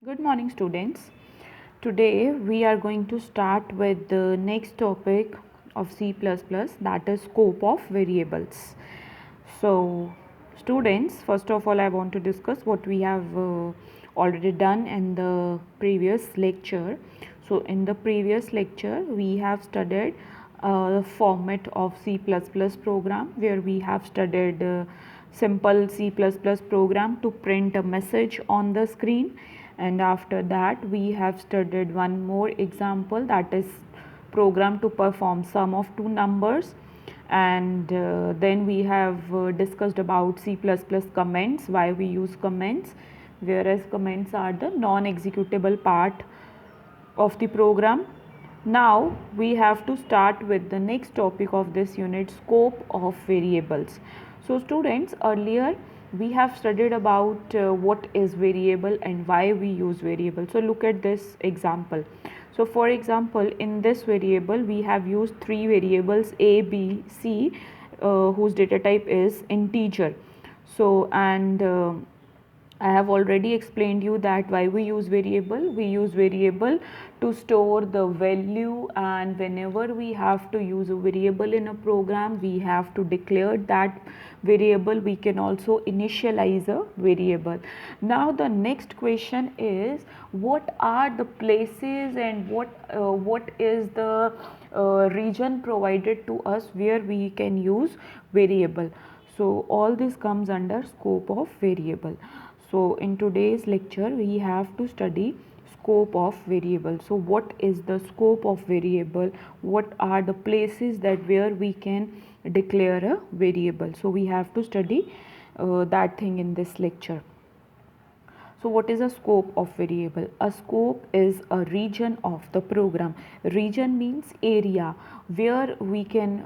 Good morning, students. Today we are going to start with the next topic of C++, that is scope of variables. So, students, first of all, I want to discuss what we have already done in the previous lecture. So, in the previous lecture, we have studied the format of C++ program, where we have studied simple C++ program to print a message on the screen, and after that we have studied one more example, that is program to perform sum of two numbers, and then we have discussed about C++ comments, why we use comments, whereas comments are the non-executable part of the program. Now we have to start with the next topic of this unit, scope of variables. So students, earlier we have studied about what is variable and why we use variable. So look at this example. So for example, in this variable we have used three variables a, b, c, whose data type is integer. So and I have already explained you that why we use variable. We use variable to store the value, and whenever we have to use a variable in a program, we have to declare that variable. We can also initialize a variable. Now the next question is, what are the places and what is the region provided to us where we can use variable. So all this comes under scope of variable. So in today's lecture we have to study scope of variable. So what is the scope of variable? What are the places that where we can declare a variable? So we have to study that thing in this lecture. So what is a scope of variable? A scope is a region of the program. Region means area where we can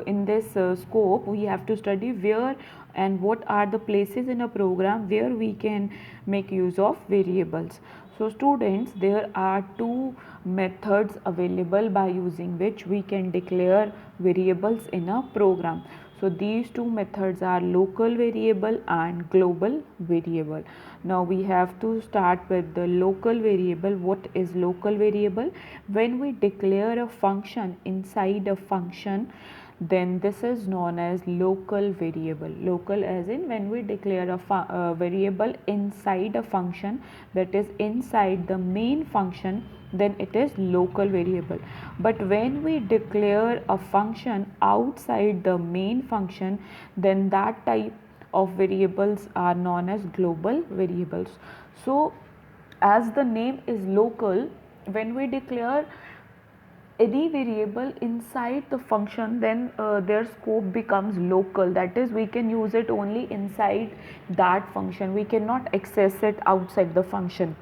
in this scope we have to study where and what are the places in a program where we can make use of variables. So students, there are two methods available by using which we can declare variables in a program. So these two methods are local variable and global variable. Now we have to start with the local variable. What is local variable? When we declare a function inside a function, then this is known as local variable. Local as in when we declare a variable inside a function, that is inside the main function, then it is local variable. But when we declare a function outside the main function, then that type of variables are known as global variables. So as the name is local, when we declare any variable inside the function, then their scope becomes local. That is, we can use it only inside that function. We cannot access it outside the function.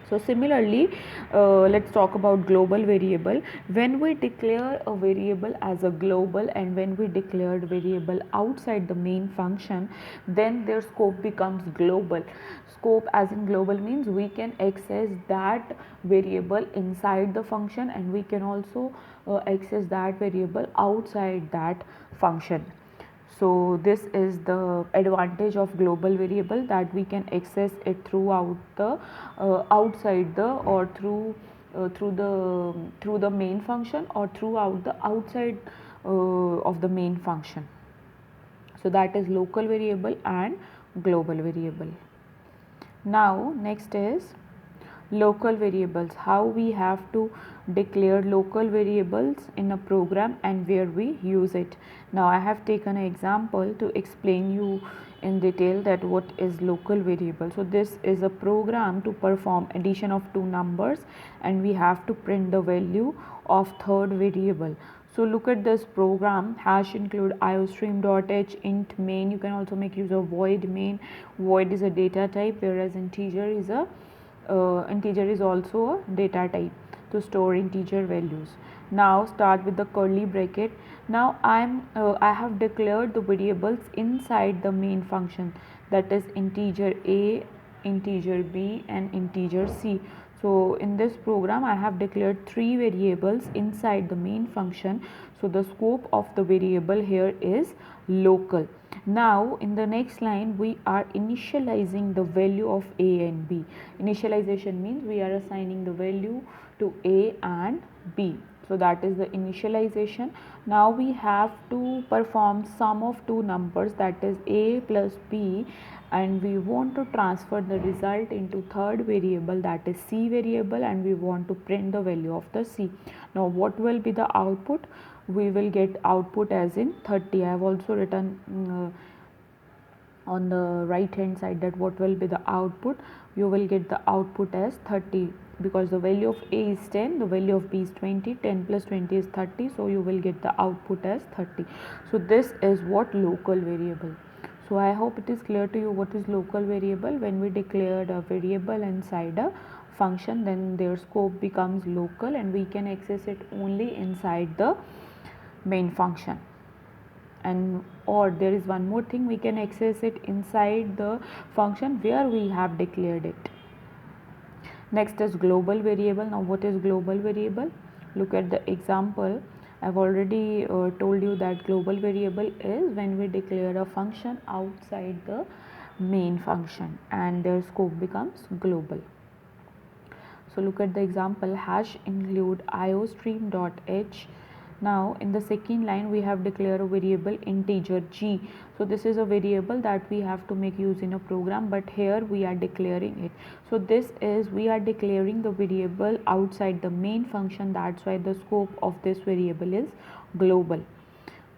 So similarly, let's talk about global variable. When we declare a variable as a global and when we declared variable outside the main function, then their scope becomes global. Scope as in global means we can access that variable inside the function, and we can also access that variable outside that function. So this is the advantage of global variable, that we can access it throughout the outside the or through the main function or throughout the outside of the main function. So that is local variable and global variable. Now next is local variables. How we have to declare local variables in a program and where we use it. Now I have taken an example to explain you in detail that what is local variable. So this is a program to perform addition of two numbers, and we have to print the value of third variable. So look at this program. Hash include iostream.h int main. You can also make use of void main. Void is a data type, whereas integer is also a data type to store integer values. Now start with the curly bracket. Now I have declared the variables inside the main function, that is integer a integer b, and integer c. So in this program I have declared three variables inside the main function. So the scope of the variable here is local. Now in the next line we are initializing the value of a and b. Initialization means we are assigning the value to a and b. So that is the initialization. Now we have to perform sum of two numbers, that is a plus b, and we want to transfer the result into third variable, that is c variable, and we want to print the value of the c. Now what will be the output? We will get output as in 30. I have also written on the right hand side that what will be the output. You will get the output as 30, because the value of a is 10, the value of b is 20, 10 plus 20 is 30, so you will get the output as 30. So this is what local variable. So I hope it is clear to you what is local variable. When we declared a variable inside a function, then their scope becomes local and we can access it only inside the main function. And or there is one more thing, we can access it inside the function where we have declared it. Next is global variable. Now what is global variable? Look at the example. I've already told you that global variable is when we declare a function outside the main function and their scope becomes global. So look at the example, hash include iostream.h. Now in the second line we have declared a variable integer g. So this is a variable that we have to make use in a program, but here we are declaring it. So this is, we are declaring the variable outside the main function, that's why the scope of this variable is global.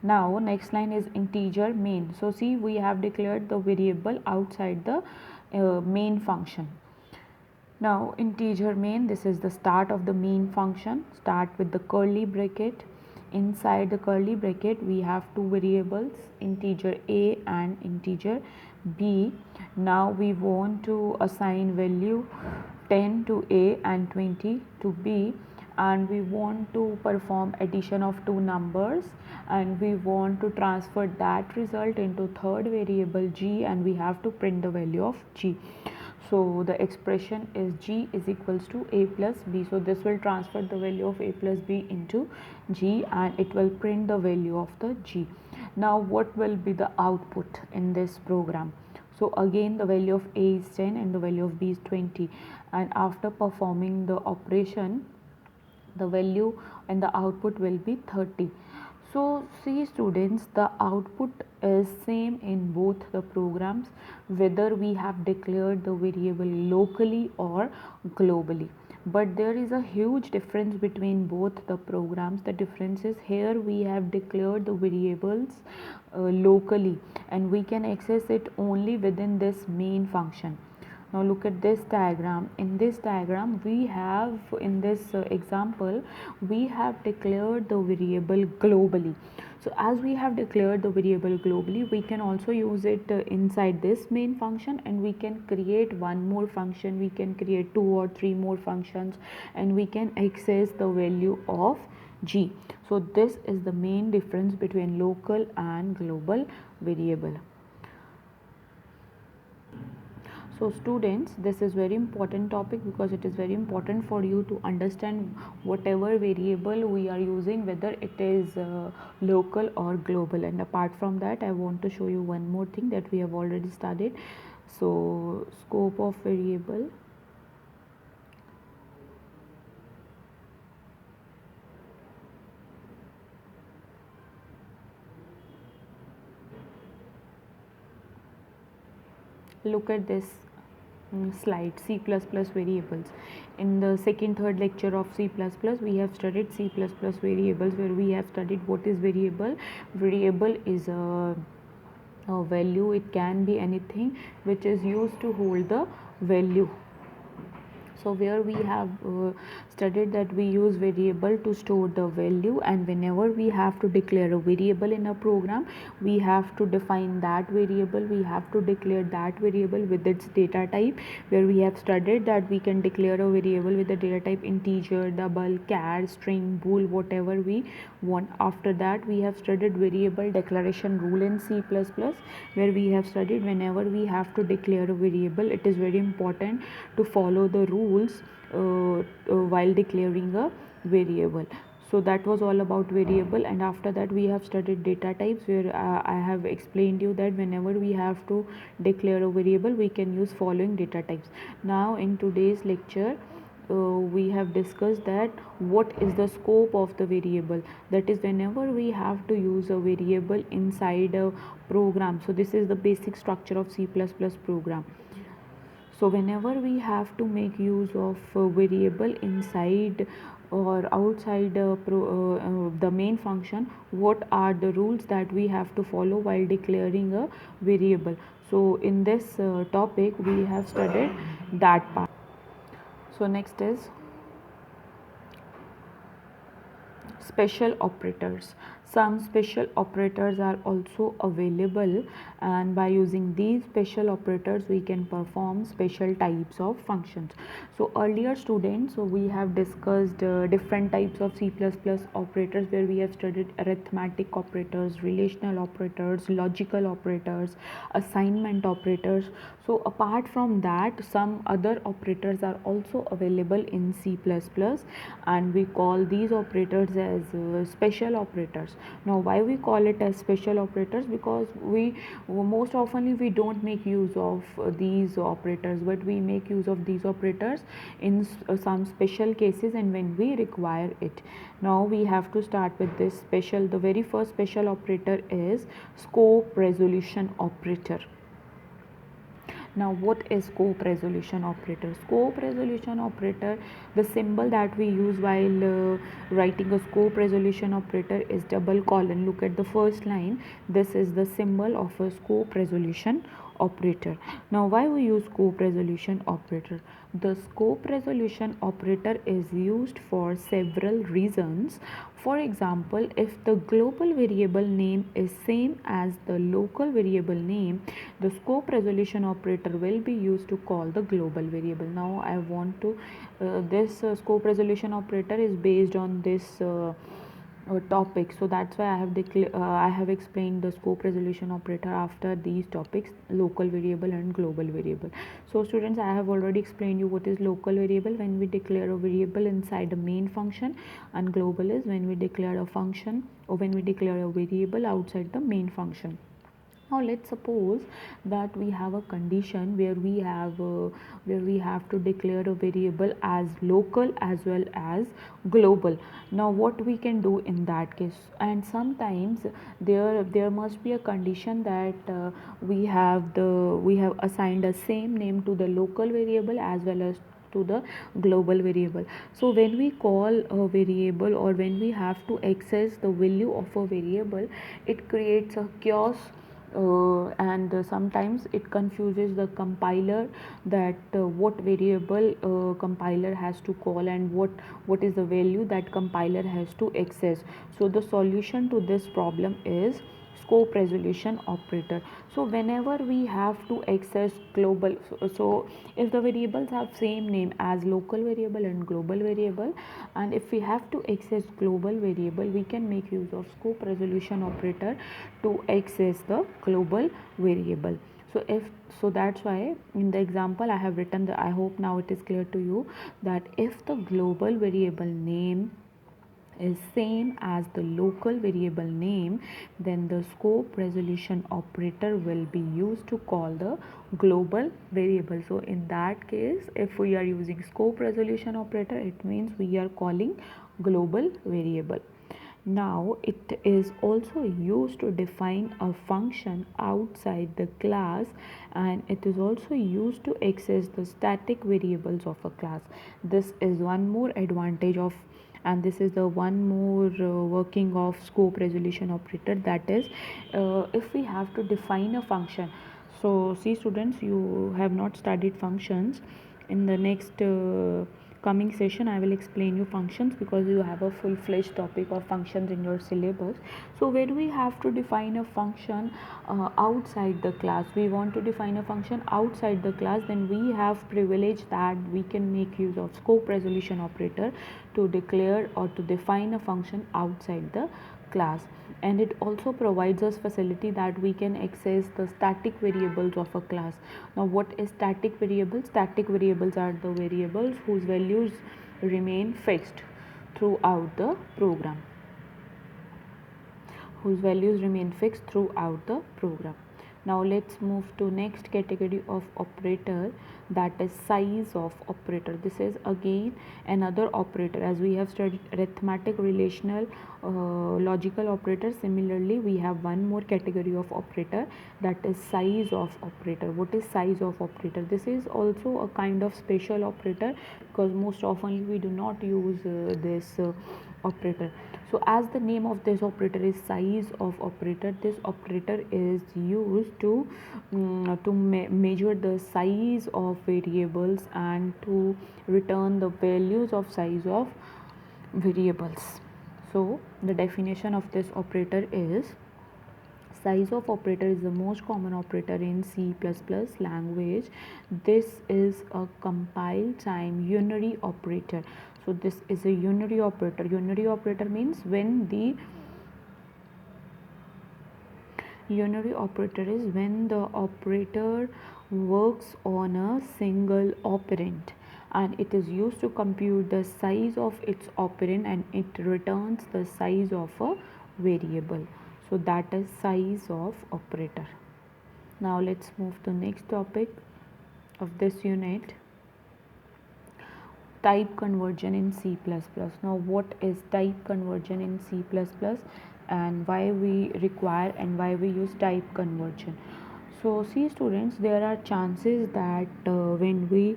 Now next line is integer main. So see, we have declared the variable outside the main function. Now integer main, this is the start of the main function. Start with the curly bracket. Inside the curly bracket we have two variables, integer a and integer b. Now we want to assign value 10 to a and 20 to b, and we want to perform addition of two numbers, and we want to transfer that result into third variable g, and we have to print the value of g. So the expression is g is equals to a plus b. So this will transfer the value of a plus b into g and it will print the value of the g. Now what will be the output in this program? So again the value of a is 10 and the value of b is 20, and after performing the operation the value and the output will be 30. So see students, the output is same in both the programs, whether we have declared the variable locally or globally. But there is a huge difference between both the programs. The difference is here we have declared the variables locally and we can access it only within this main function. Now look at this diagram. In this diagram we have, in this example we have declared the variable globally. So as we have declared the variable globally, we can also use it inside this main function, and we can create one more function, we can create two or three more functions, and we can access the value of g. So this is the main difference between local and global variable. So students, this is very important topic because it is very important for you to understand whatever variable we are using, whether it is local or global. And apart from that, I want to show you one more thing that we have already studied. So scope of variable. Look at this slide, C++ variables. In the second third lecture of C++, we have studied C++ variables, where we have studied what is variable. Variable is a value, it can be anything which is used to hold the value. So where we have studied that we use variable to store the value, and whenever we have to declare a variable in a program, we have to define that variable, we have to declare that variable with its data type, where we have studied that we can declare a variable with the data type integer, double, char, string, bool, whatever we want. After that we have studied variable declaration rule in C++, where we have studied whenever we have to declare a variable, it is very important to follow the rules while declaring a variable. So that was all about variable. And after that we have studied data types, where I have explained you that whenever we have to declare a variable, we can use following data types. Now in today's lecture, we have discussed that what is the scope of the variable, that is whenever we have to use a variable inside a program. So this is the basic structure of C++ program. So whenever we have to make use of a variable inside or outside the main function, what are the rules that we have to follow while declaring a variable? So in this topic we have studied that part. So next is special operators. Some special operators are also available, and by using these special operators we can perform special types of functions. So earlier students, so we have discussed different types of C++ operators, where we have studied arithmetic operators, relational operators, logical operators, assignment operators. So apart from that, some other operators are also available in C++, and we call these operators as special operators. Now why we call it as special operators? Because we most often we don't make use of these operators, but we make use of these operators in some special cases and when we require it. Now we have to start with this special. The very first special operator is scope resolution operator. Now what is scope resolution operator? Scope resolution operator, the symbol that we use while writing a scope resolution operator is double colon. Look at the first line. This is the symbol of a scope resolution operator. Now why we use scope resolution operator? The scope resolution operator is used for several reasons. For example, if the global variable name is same as the local variable name, the scope resolution operator will be used to call the global variable. Now I want to this scope resolution operator is based on this topic, so that's why I have explained the scope resolution operator after these topics, local variable and global variable. So students, I have already explained you what is local variable, when we declare a variable inside a main function, and global is when we declare a function or when we declare a variable outside the main function. Now let's suppose that we have a condition where we have to declare a variable as local as well as global. Now what we can do in that case? And sometimes there must be a condition that we have assigned a same name to the local variable as well as to the global variable. So when we call a variable or when we have to access the value of a variable, it creates a chaos, and sometimes it confuses the compiler that what variable compiler has to call and what is the value that compiler has to access. So the solution to this problem is scope resolution operator. So whenever we have to access global, so if the variables have same name as local variable and global variable, and if we have to access global variable, we can make use of scope resolution operator to access the global variable. So that's why in the example I have written I hope now it is clear to you that if the global variable name is same as the local variable name, then the scope resolution operator will be used to call the global variable. So in that case, if we are using scope resolution operator, it means we are calling global variable. Now it is also used to define a function outside the class, and it is also used to access the static variables of a class. This is one more advantage of, and this is the one more working of scope resolution operator, that is if we have to define a function. So see students, you have not studied functions in the next coming session I will explain you functions, because you have a full-fledged topic of functions in your syllabus. So when we have to define a function outside the class, we want to define a function outside the class, then we have privilege that we can make use of scope resolution operator to declare or to define a function outside the class. And it also provides us facility that we can access the static variables of a class. Now what is static variables? Static variables are the variables whose values remain fixed throughout the program, Now let's move to next category of operator, that is size of operator. This is again another operator. As we have studied arithmetic, relational, logical operator, similarly we have one more category of operator, that is size of operator. What is size of operator? This is also a kind of special operator, because most often we do not use this operator. So as the name of this operator is size of operator, this operator is used to measure the size of variables and to return the values of size of variables. So the definition of this operator is: size of operator is the most common operator in C++ language. This is a compile time unary operator. So this is a unary operator. Unary operator means when the unary operator is when the operator works on a single operand, and it is used to compute the size of its operand, and it returns the size of a variable. So that is size of operator. Now let's move to next topic of this unit, type conversion in C++. Now what is type conversion in C++, and why we require and why we use type conversion? So see students, there are chances that when we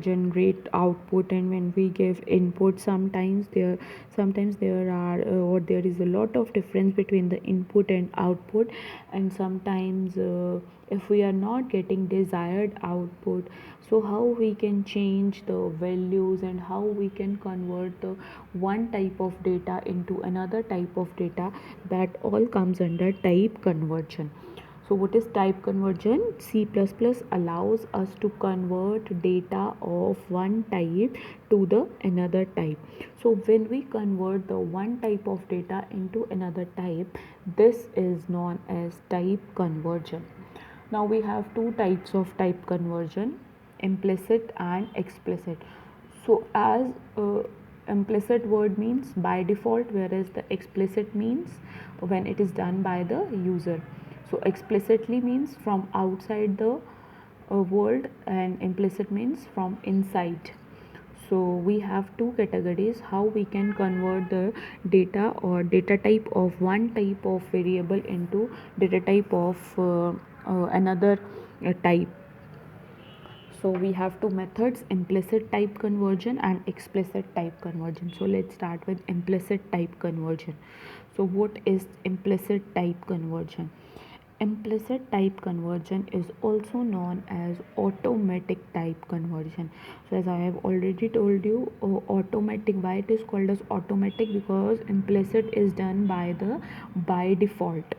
generate output and when we give input, sometimes there are or there is a lot of difference between the input and output, and sometimes if we are not getting desired output, so how we can change the values and how we can convert the one type of data into another type of data, that all comes under type conversion. So what is type conversion? C++ allows us to convert data of one type to the another type. So when we convert the one type of data into another type, this is known as type conversion. Now we have two types of type conversion, implicit and explicit. So as implicit word means by default, whereas the explicit means when it is done by the user. So explicitly means from outside the world, and implicit means from inside. So we have two categories how we can convert the data or data type of one type of variable into data type of another type. So we have two methods, implicit type conversion and explicit type conversion. So let's start with implicit type conversion. So what is implicit type conversion? Implicit type conversion is also known as automatic type conversion. So as I have already told you, automatic, why it is called as automatic? Because implicit is done by default.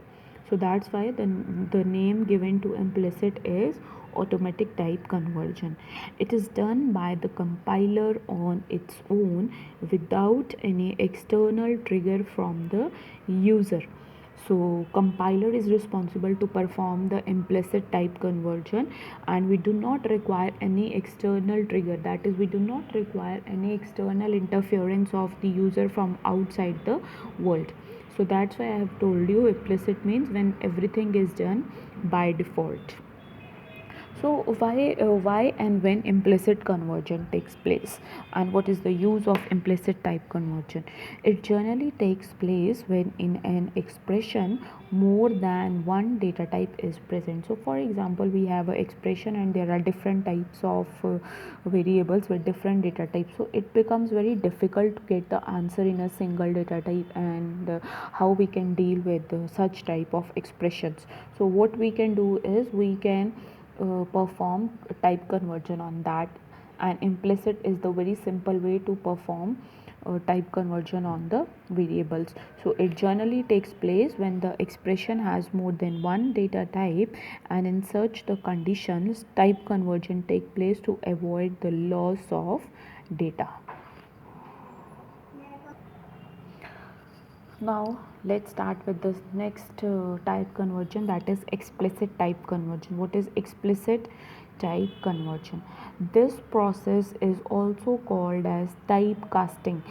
So that's why the name given to implicit is automatic type conversion. It is done by the compiler on its own without any external trigger from the user. So compiler is responsible to perform the implicit type conversion, and we do not require any external trigger, that is we do not require any external interference of the user from outside the world. So that's why I have told you implicit means when everything is done by default. So why and when implicit conversion takes place, and what is the use of implicit type conversion? It generally takes place when in an expression more than one data type is present. So for example, we have an expression and there are different types of variables with different data types, so it becomes very difficult to get the answer in a single data type, and how we can deal with such type of expressions. So what we can do is we can perform type conversion on that and implicit is the very simple way to perform type conversion on the variables. So it generally takes place when the expression has more than one data type, and in such the conditions type conversion take place to avoid the loss of data. Now let's start with this next type conversion, that is explicit type conversion. What is explicit type conversion? This process is also called as typecasting.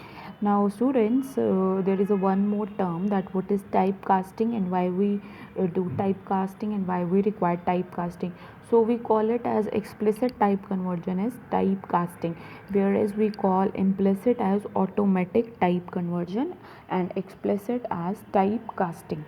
Now students, there is a one more term, that what is typecasting and why we do typecasting and why we require typecasting. So we call it as explicit type conversion as typecasting, whereas we call implicit as automatic type conversion and explicit as typecasting.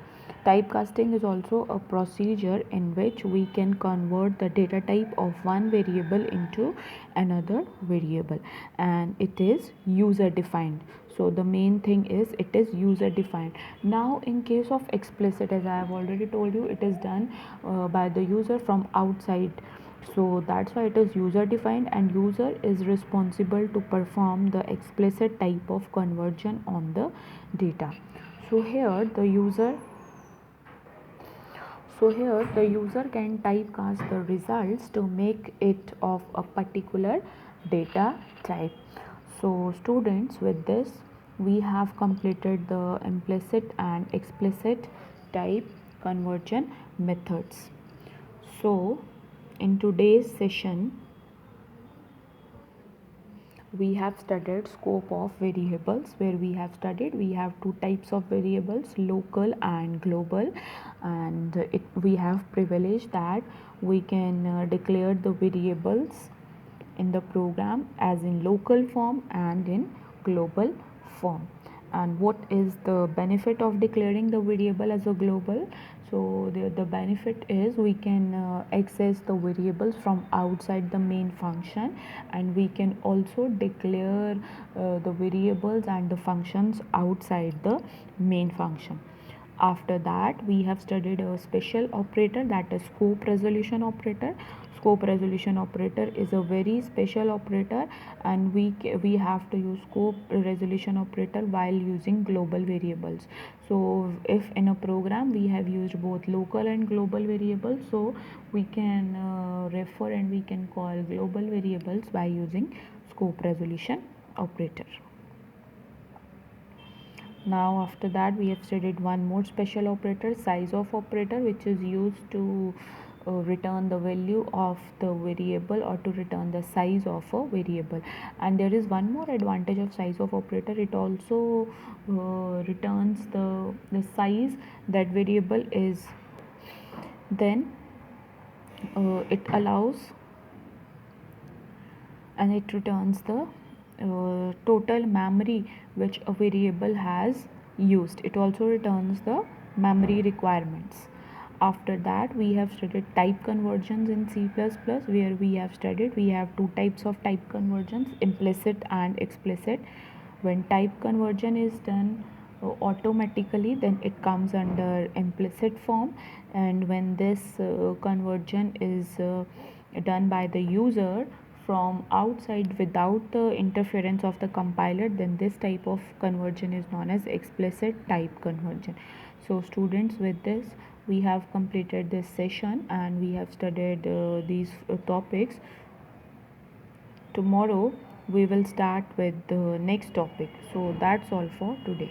Typecasting is also a procedure in which we can convert the data type of one variable into another variable, and it is user defined. So the main thing is it is user defined. Now in case of explicit, as I have already told you, it is done by the user from outside. So that's why it is user defined, and user is responsible to perform the explicit type of conversion on the data. So here the user can typecast the results to make it of a particular data type. So students, with this we have completed the implicit and explicit type conversion methods. So in today's session we have studied scope of variables, where we have two types of variables, local and global, and we have privilege that we can declare the variables in the program as in local form and in global form. And what is the benefit of declaring the variable as a global? So the benefit is we can access the variables from outside the main function, and we can also declare the variables and the functions outside the main function. After that we have studied a special operator, that is scope resolution operator. Scope resolution operator is a very special operator, and we have to use scope resolution operator while using global variables. So if in a program we have used both local and global variables, so we can refer and we can call global variables by using scope resolution operator. Now after that we have studied one more special operator, size of operator, which is used to return the value of the variable or to return the size of a variable. And there is one more advantage of size of operator, it also returns the size that variable is. Then it allows and it returns the total memory which a variable has used. It also returns the memory requirements. After that we have studied type conversions in C++, where we have two types of type conversions, implicit and explicit. When type conversion is done automatically, then it comes under implicit form, and when this conversion is done by the user from outside without the interference of the compiler, then this type of conversion is known as explicit type conversion. So students, with this we have completed this session and we have studied these topics. Tomorrow we will start with the next topic. So that's all for today.